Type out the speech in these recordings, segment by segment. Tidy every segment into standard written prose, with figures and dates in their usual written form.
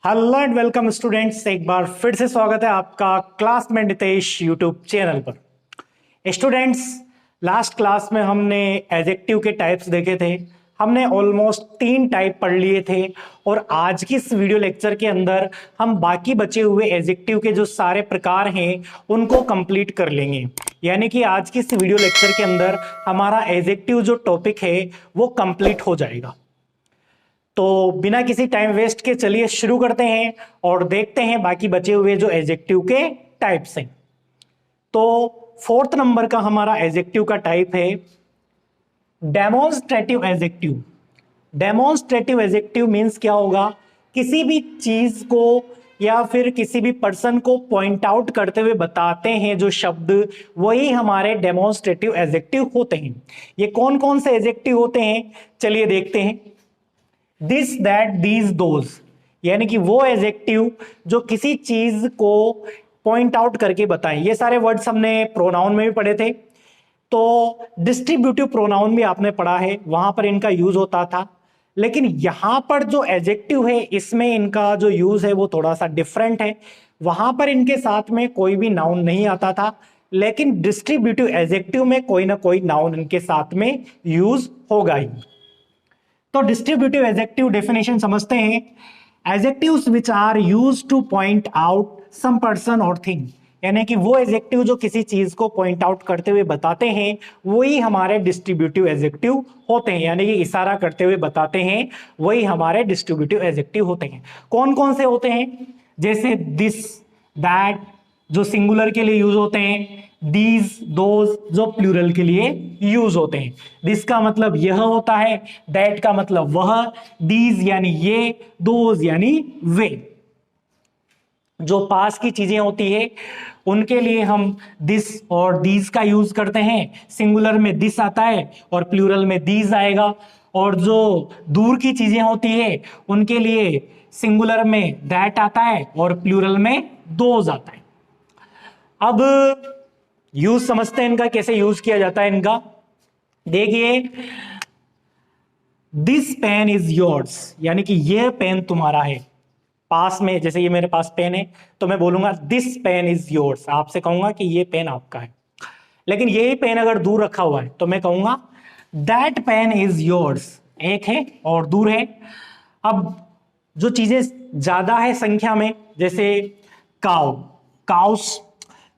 Hello and welcome students, एक बार फिर से स्वागत है आपका क्लासमेट नितेश यूट्यूब चैनल पर। स्टूडेंट्स, लास्ट क्लास में हमने एडजेक्टिव के टाइप्स देखे थे। हमने ऑलमोस्ट 3 टाइप पढ़ लिए थे और आज की इस वीडियो लेक्चर के अंदर हम बाकी बचे हुए एडजेक्टिव के जो सारे प्रकार हैं उनको कंप्लीट कर लेंगे। यानी कि आज की इस वीडियो लेक्चर के अंदर हमारा एडजेक्टिव जो टॉपिक है वो कंप्लीट हो जाएगा। तो बिना किसी टाइम वेस्ट के चलिए शुरू करते हैं और देखते हैं बाकी बचे हुए जो एडजेक्टिव के टाइप्स हैं। तो 4th नंबर का हमारा एडजेक्टिव का टाइप है demonstrative adjective. Demonstrative adjective means क्या होगा? किसी भी चीज को या फिर किसी भी पर्सन को पॉइंट आउट करते हुए बताते हैं जो शब्द, वही हमारे डेमोन्स्ट्रेटिव एडजेक्टिव होते हैं। ये कौन कौन से एडजेक्टिव होते हैं चलिए देखते हैं। दिस, दैट, दीज, दोज, यानी कि वो एडजेक्टिव जो किसी चीज को पॉइंट आउट करके बताएं। ये सारे वर्ड्स हमने प्रोनाउन में भी पढ़े थे। तो डिस्ट्रीब्यूटिव प्रोनाउन भी आपने पढ़ा है, वहां पर इनका यूज होता था। लेकिन यहां पर जो एडजेक्टिव है इसमें इनका जो यूज है वो थोड़ा सा डिफरेंट है। वहां पर इनके साथ में कोई भी नाउन नहीं आता था, लेकिन डिस्ट्रीब्यूटिव एडजेक्टिव में कोई ना कोई नाउन इनके साथ में यूज होगा ही। तो डिस्ट्रीब्यूटिव एडजेक्टिव डेफिनेशन समझते हैं। Adjectives which are used to point out some person और थिंग, यानी कि वो एडजेक्टिव जो किसी चीज को पॉइंट आउट करते हुए बताते हैं वही हमारे डिस्ट्रीब्यूटिव एडजेक्टिव होते हैं। यानी कि इशारा करते हुए बताते हैं वही हमारे डिस्ट्रीब्यूटिव एडजेक्टिव होते हैं। कौन कौन से होते हैं? जैसे दिस, दैट जो सिंगुलर के लिए यूज होते हैं, दीज, दोज जो प्लूरल के लिए यूज होते हैं। दिस का मतलब यह होता है, दैट का मतलब वह, दीज यानी ये, दोज यानी वे। जो पास की चीजें होती है उनके लिए हम दिस और दीज का यूज करते हैं। सिंगुलर में दिस आता है और प्लूरल में दीज आएगा। और जो दूर की चीजें होती है उनके लिए सिंगुलर में दैट आता है और प्लूरल में दोज आता है। अब यूज समझते हैं इनका, कैसे यूज किया जाता है इनका। देखिए, दिस पेन इज योर्स, यानी कि यह पेन तुम्हारा है। पास में, जैसे ये मेरे पास पेन है तो मैं बोलूंगा दिस पेन इज योर्स, आपसे कहूंगा कि ये पेन आपका है। लेकिन यही पेन अगर दूर रखा हुआ है तो मैं कहूंगा दैट पेन इज योर्स, एक है और दूर है। अब जो चीजें ज्यादा है संख्या में, जैसे काउ, काउस,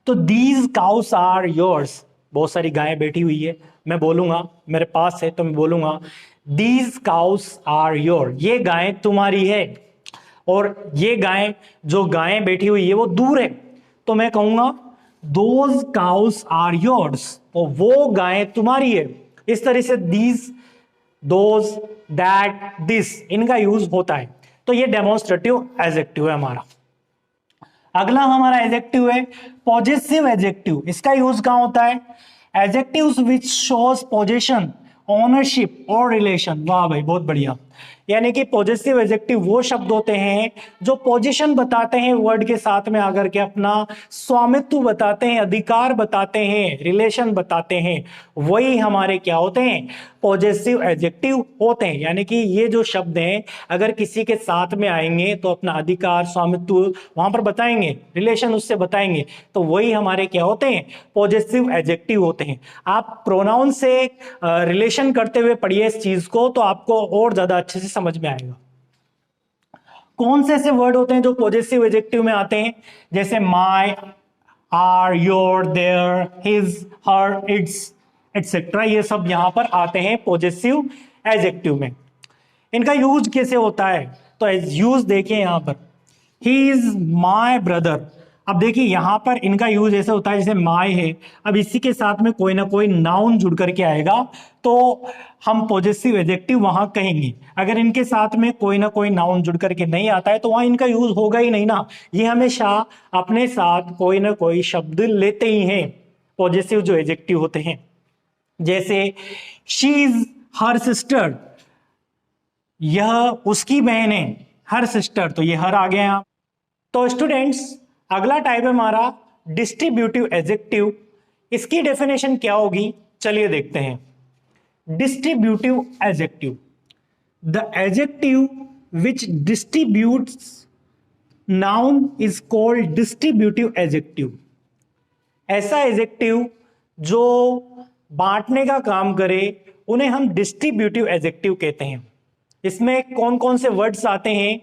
तो दीज काउस आर योर्स, बहुत सारी गायें बैठी हुई है, मैं बोलूंगा मेरे पास है तो मैं बोलूंगा दीज काउस आर योर, ये गायें तुम्हारी है। और ये गायें, जो गायें बैठी हुई है वो दूर है तो मैं कहूंगा दोज काउस आर योर्स, तो वो गायें तुम्हारी है। इस तरह से दीज, दोज, दैट, दिस इनका यूज होता है। तो ये डेमोन्स्ट्रेटिव एडजेक्टिव है हमारा। अगला हमारा एडजेक्टिव है पॉजेसिव एडजेक्टिव। इसका यूज कहां होता है? Adjectives which shows possession, ownership और रिलेशन। वाह भाई, बहुत बढ़िया। यानी कि पॉजेसिव एडजेक्टिव वो शब्द होते हैं जो पोजीशन बताते हैं वर्ड के साथ में आकर के, अपना स्वामित्व बताते हैं, अधिकार बताते हैं, रिलेशन बताते हैं, वही हमारे क्या होते हैं? पॉजेसिव एडजेक्टिव होते हैं। यानी कि ये जो शब्द हैं अगर किसी के साथ में आएंगे तो अपना अधिकार, स्वामित्व वहां पर बताएंगे, रिलेशन उससे बताएंगे, तो वही हमारे क्या होते हैं? पॉजेसिव एडजेक्टिव होते हैं। आप प्रोनाउन से रिलेशन करते हुए पढ़िए इस चीज को तो आपको और ज्यादा अच्छे से समझ में आएगा। कौन से ऐसे वर्ड होते हैं जो पॉजेसिव एडजेक्टिव में आते हैं? जैसे my, are, your, their, his, her, its etcetera, ये सब यहां पर आते हैं पॉजेसिव एडजेक्टिव में। इनका यूज कैसे होता है? तो यूज देखिए यहां पर, ही इज माय ब्रदर। अब देखिए यहां पर इनका यूज ऐसे होता है जैसे माय है, अब इसी के साथ में कोई ना कोई नाउन जुड़ करके आएगा तो हम पॉजेसिव एडजेक्टिव वहां कहेंगे। अगर इनके साथ में कोई ना कोई नाउन जुड़ करके नहीं आता है तो वहां इनका यूज होगा ही नहीं ना। ये हमेशा अपने साथ कोई ना कोई शब्द लेते ही हैं पॉजेसिव जो एडजेक्टिव होते हैं। जैसे शी इज हर सिस्टर, यह उसकी बहन है, हर सिस्टर, तो ये हर आ गया यहां। तो स्टूडेंट्स, अगला टाइप है हमारा डिस्ट्रीब्यूटिव एडजेक्टिव। इसकी डेफिनेशन क्या होगी चलिए देखते हैं। Distributive adjective, the adjective which distributes noun is called distributive adjective. ऐसा एडजेक्टिव जो बांटने का काम करे उन्हें हम डिस्ट्रीब्यूटिव एडजेक्टिव कहते हैं। इसमें कौन कौन से वर्ड्स आते हैं?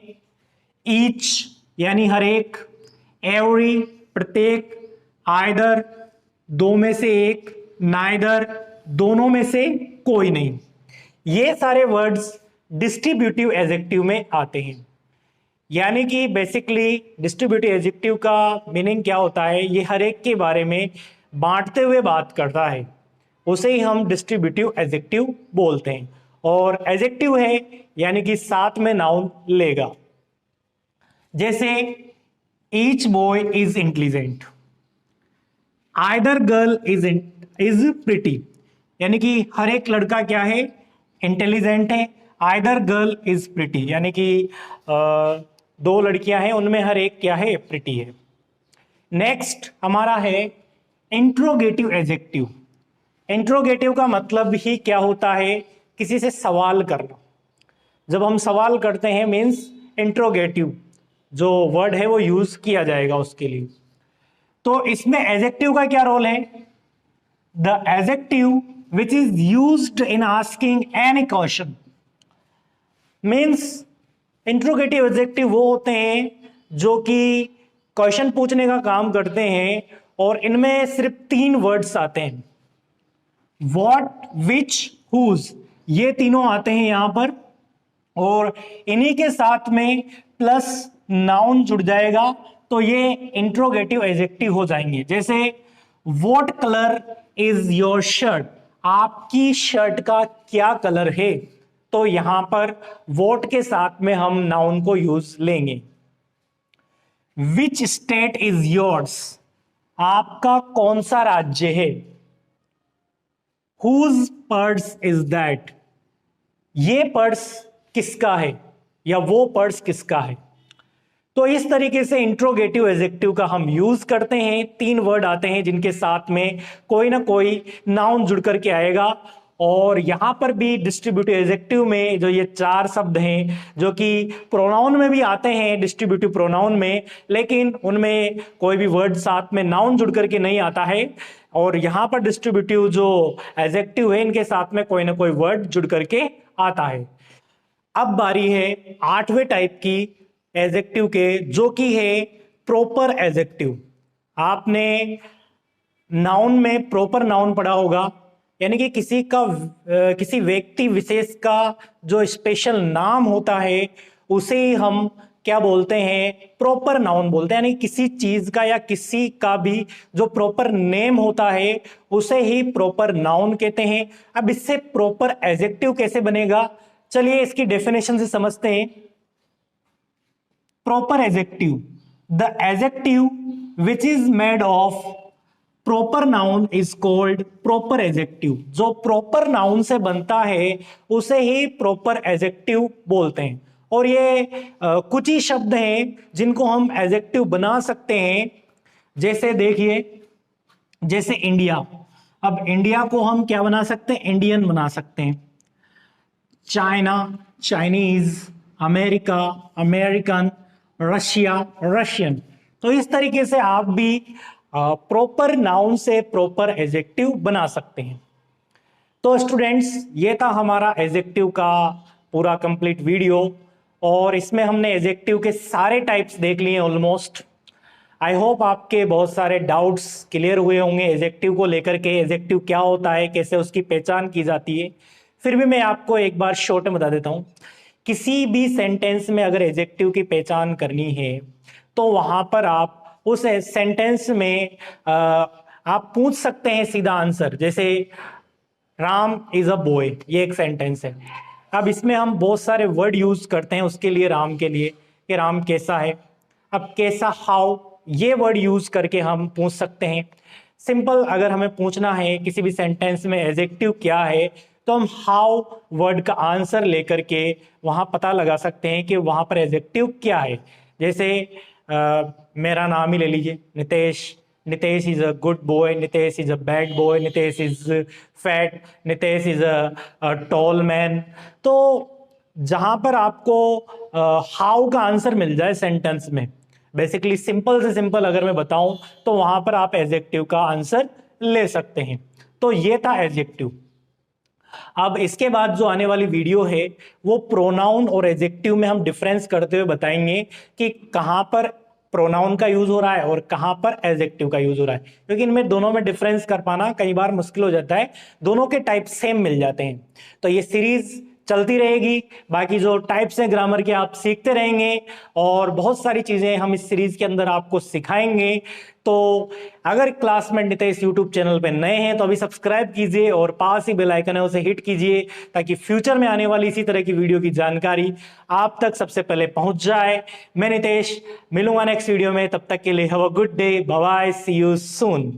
ईच यानी हर एक, एवरी प्रत्येक, आइदर दो में से एक, नाइदर दोनों में से कोई नहीं। ये सारे वर्ड्स डिस्ट्रीब्यूटिव एडजेक्टिव में आते हैं। यानी कि बेसिकली डिस्ट्रीब्यूटिव एडजेक्टिव का मीनिंग क्या होता है? ये हर एक के बारे में बांटते हुए बात करता है, उसे ही हम डिस्ट्रीब्यूटिव एडजेक्टिव बोलते हैं। और एडजेक्टिव है यानी कि साथ में नाउन लेगा। जैसे each boy is intelligent, either girl is pretty, यानी कि हर एक लड़का क्या है? इंटेलिजेंट है। आइदर गर्ल इज प्रिटी यानी कि दो लड़कियां हैं, उनमें हर एक क्या है? प्रिटी है। नेक्स्ट हमारा है इंट्रोगेटिव एडजेक्टिव। इंट्रोगेटिव का मतलब ही क्या होता है? किसी से सवाल करना। जब हम सवाल करते हैं मीन्स इंट्रोगेटिव जो वर्ड है वो यूज किया जाएगा उसके लिए। तो इसमें एडजेक्टिव का क्या रोल है? The adjective which is used in asking any question. Means interrogative adjective वो होते हैं जो कि क्वेश्चन पूछने का काम करते हैं, और इनमें सिर्फ 3 वर्ड्स आते हैं, व्हाट, विच, हुज, ये तीनों आते हैं यहां पर, और इन्हीं के साथ में प्लस नाउन जुड़ जाएगा तो ये इंट्रोगेटिव एडजेक्टिव हो जाएंगे। जैसे what colour is your shirt, आपकी शर्ट का क्या कलर है? तो यहां पर व्हाट के साथ में हम नाउन को यूज लेंगे। विच स्टेट इज योर्स, आपका कौन सा राज्य है? हुज पर्स इज दैट, ये पर्स किसका है या वो पर्स किसका है? तो इस तरीके से इंट्रोगेटिव एडजेक्टिव का हम यूज करते हैं। 3 वर्ड आते हैं जिनके साथ में कोई ना कोई नाउन जुड़ करके आएगा। और यहां पर भी डिस्ट्रीब्यूटिव एडजेक्टिव में जो ये 4 शब्द हैं जो कि प्रोनाउन में भी आते हैं, डिस्ट्रीब्यूटिव प्रोनाउन में, लेकिन उनमें कोई भी वर्ड साथ में नाउन जुड़ करके नहीं आता है। और यहां पर डिस्ट्रीब्यूटिव जो एडजेक्टिव है इनके साथ में कोई ना कोई वर्ड जुड़ करके आता है। अब बारी है 8वें टाइप की एडजेक्टिव के, जो कि है प्रॉपर एडजेक्टिव। आपने नाउन में प्रॉपर नाउन पढ़ा होगा, यानी कि किसी व्यक्ति विशेष का जो स्पेशल नाम होता है उसे ही हम क्या बोलते हैं? प्रॉपर नाउन बोलते हैं। यानी किसी चीज का या किसी का भी जो प्रॉपर नेम होता है उसे ही प्रॉपर नाउन कहते हैं। अब इससे प्रॉपर एडजेक्टिव कैसे बनेगा? चलिए इसकी डेफिनेशन से समझते हैं। Proper adjective, the adjective which is made of proper noun is called proper adjective. जो प्रॉपर नाउन से बनता है उसे ही प्रॉपर एडजेक्टिव बोलते हैं। और ये कुछ ही शब्द हैं जिनको हम एडजेक्टिव बना सकते हैं। जैसे देखिए, जैसे इंडिया, अब इंडिया को हम क्या बना सकते हैं? इंडियन बना सकते हैं। China, Chinese, America, American, Russia, Russian. तो इस तरीके से आप भी प्रॉपर नाउन से प्रॉपर एडजेक्टिव बना सकते हैं। तो स्टूडेंट्स, ये था हमारा एडजेक्टिव का पूरा कंप्लीट वीडियो, और इसमें हमने एडजेक्टिव के सारे टाइप्स देख लिए ऑलमोस्ट। आई होप आपके बहुत सारे डाउट्स क्लियर हुए होंगे एडजेक्टिव को लेकर के। एडजेक्टिव क्या होता है, कैसे उसकी पहचान की जाती है। फिर भी मैं आपको एक बार शॉर्ट में बता देता हूं। किसी भी सेंटेंस में अगर एडजेक्टिव की पहचान करनी है तो वहां पर आप उस सेंटेंस में आप पूछ सकते हैं सीधा आंसर। जैसे राम इज अ बॉय, ये एक सेंटेंस है। अब इसमें हम बहुत सारे वर्ड यूज करते हैं उसके लिए, राम के लिए, कि राम कैसा है। अब कैसा, हाउ, ये वर्ड यूज करके हम पूछ सकते हैं। सिंपल अगर हमें पूछना है किसी भी सेंटेंस में एडजेक्टिव क्या है, तो हम हाउ वर्ड का आंसर लेकर के वहां पता लगा सकते हैं कि वहां पर एडजेक्टिव क्या है। जैसे मेरा नाम ही ले लीजिए, Nitesh. Nitesh is a good boy, Nitesh is a bad boy, Nitesh is fat, Nitesh is a tall man. तो जहां पर आपको हाउ का आंसर मिल जाए सेंटेंस में, बेसिकली सिंपल से सिंपल अगर मैं बताऊं तो वहां पर आप एडजेक्टिव का आंसर ले सकते हैं। तो ये था एडजेक्टिव। अब इसके बाद जो आने वाली वीडियो है वो प्रोनाउन और एडजेक्टिव में हम डिफरेंस करते हुए बताएंगे कि कहां पर प्रोनाउन का यूज हो रहा है और कहां पर एडजेक्टिव का यूज हो रहा है, क्योंकि इनमें दोनों में डिफरेंस कर पाना कई बार मुश्किल हो जाता है, दोनों के टाइप सेम मिल जाते हैं। तो ये सीरीज चलती रहेगी, बाकी जो टाइप्स हैं ग्रामर के आप सीखते रहेंगे और बहुत सारी चीजें हम इस सीरीज के अंदर आपको सिखाएंगे। तो अगर क्लासमेट नितेश यूट्यूब चैनल पे नए हैं तो अभी सब्सक्राइब कीजिए और पास ही बेल आइकन है उसे हिट कीजिए, ताकि फ्यूचर में आने वाली इसी तरह की वीडियो की जानकारी आप तक सबसे पहले पहुंच जाए। मैं नितेश मिलूंगा नेक्स्ट वीडियो में, तब तक के लिए have a good day, bye bye, see you soon.